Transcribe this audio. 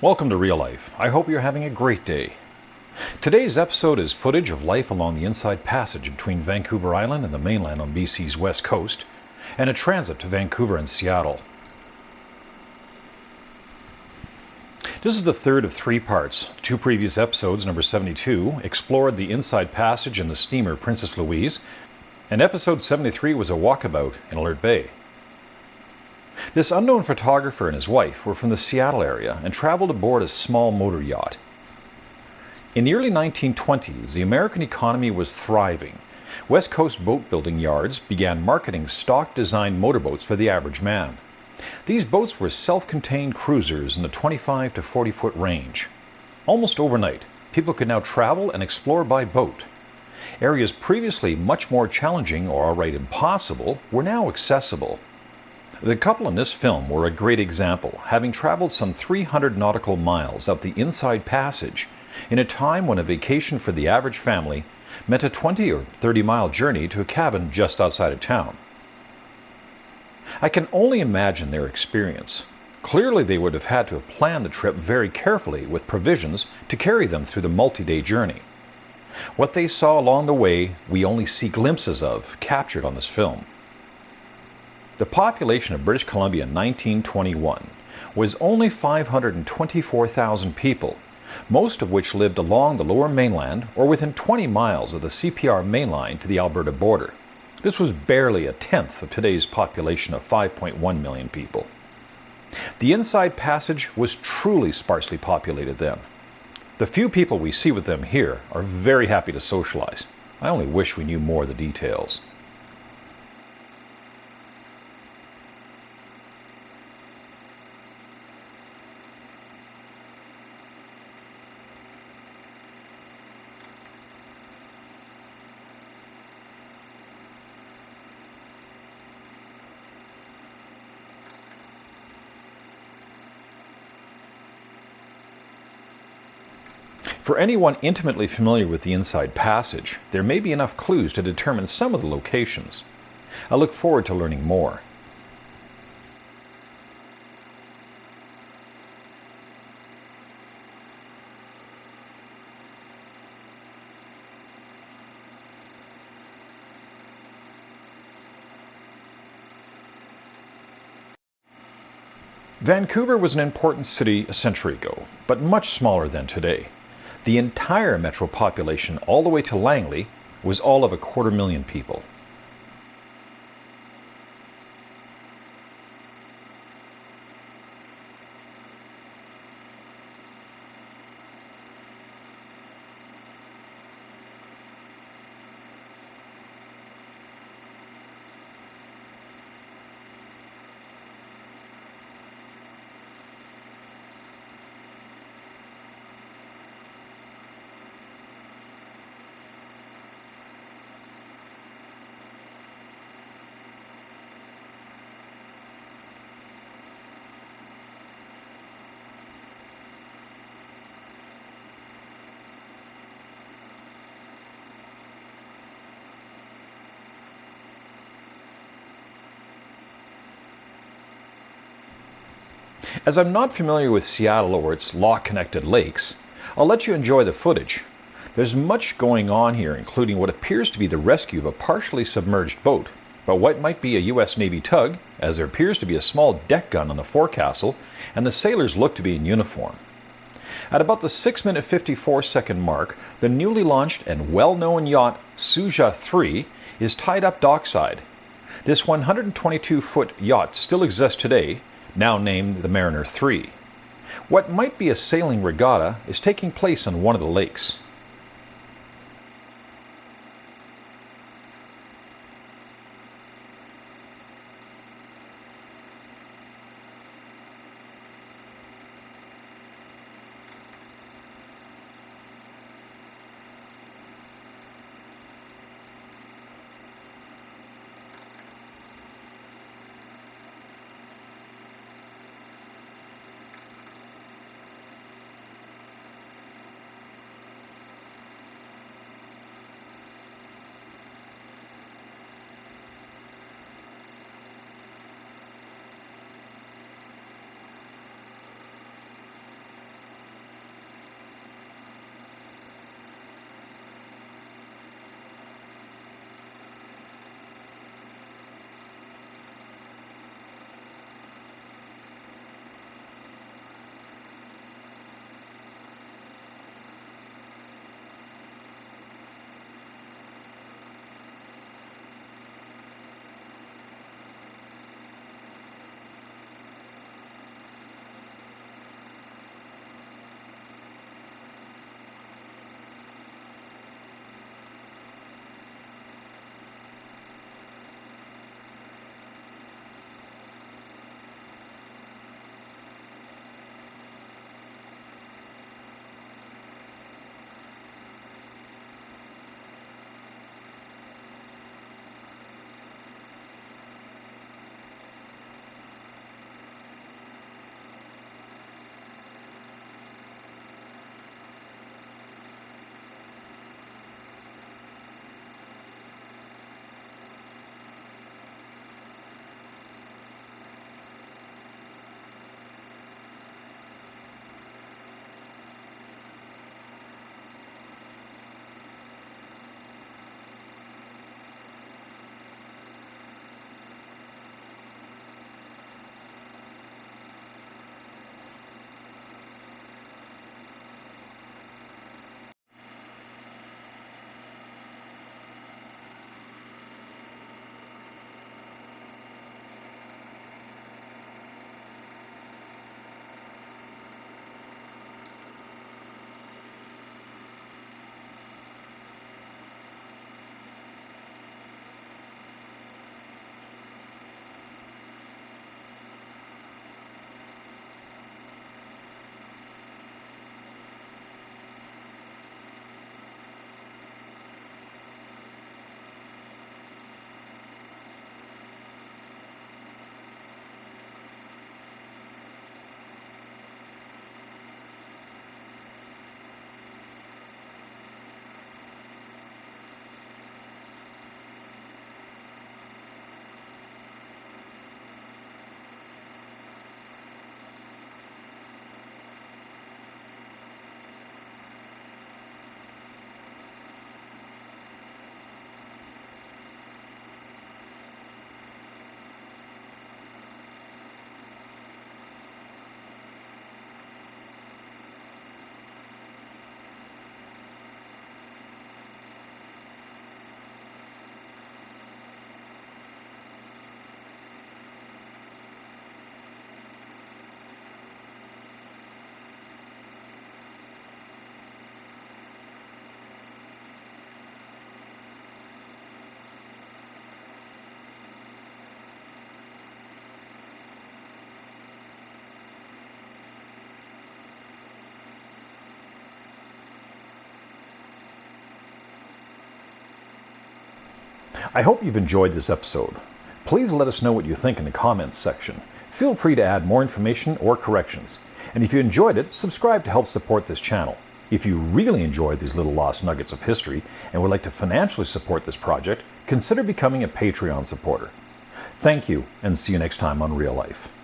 Welcome to Real Life. I hope you're having a great day. Today's episode is footage of life along the Inside Passage between Vancouver Island and the mainland on BC's west coast, and a transit to Vancouver and Seattle. This is the third of three parts. Two previous episodes, number 72, explored the Inside Passage in the steamer Princess Louise, and episode 73 was a walkabout in Alert Bay. This unknown photographer and his wife were from the Seattle area and traveled aboard a small motor yacht. In the early 1920s, the American economy was thriving. West Coast boat building yards began marketing stock-designed motorboats for the average man. These boats were self-contained cruisers in the 25 to 40-foot range. Almost overnight, people could now travel and explore by boat. Areas previously much more challenging or outright impossible were now accessible. The couple in this film were a great example, having traveled some 300 nautical miles up the Inside Passage in a time when a vacation for the average family meant a 20 or 30-mile journey to a cabin just outside of town. I can only imagine their experience. Clearly they would have had to have planned the trip very carefully with provisions to carry them through the multi-day journey. What they saw along the way, we only see glimpses of, captured on this film. The population of British Columbia in 1921 was only 524,000 people, most of which lived along the lower mainland or within 20 miles of the CPR mainline to the Alberta border. This was barely a tenth of today's population of 5.1 million people. The Inside Passage was truly sparsely populated then. The few people we see with them here are very happy to socialize. I only wish we knew more of the details. For anyone intimately familiar with the Inside Passage, there may be enough clues to determine some of the locations. I look forward to learning more. Vancouver was an important city a century ago, but much smaller than today. The entire metro population, all the way to Langley, was all of 250,000 people. As I'm not familiar with Seattle or its lock-connected lakes, I'll let you enjoy the footage. There's much going on here, including what appears to be the rescue of a partially submerged boat, but what might be a U.S. Navy tug, as there appears to be a small deck gun on the forecastle, and the sailors look to be in uniform. At about the 6-minute 54-second mark, the newly launched and well-known yacht Sueja III is tied up dockside. This 122-foot yacht still exists today, now named the Mariner 3. What might be a sailing regatta is taking place on one of the lakes. I hope you've enjoyed this episode. Please let us know what you think in the comments section. Feel free to add more information or corrections. And if you enjoyed it, subscribe to help support this channel. If you really enjoyed these little lost nuggets of history and would like to financially support this project, consider becoming a Patreon supporter. Thank you, and see you next time on Real Life.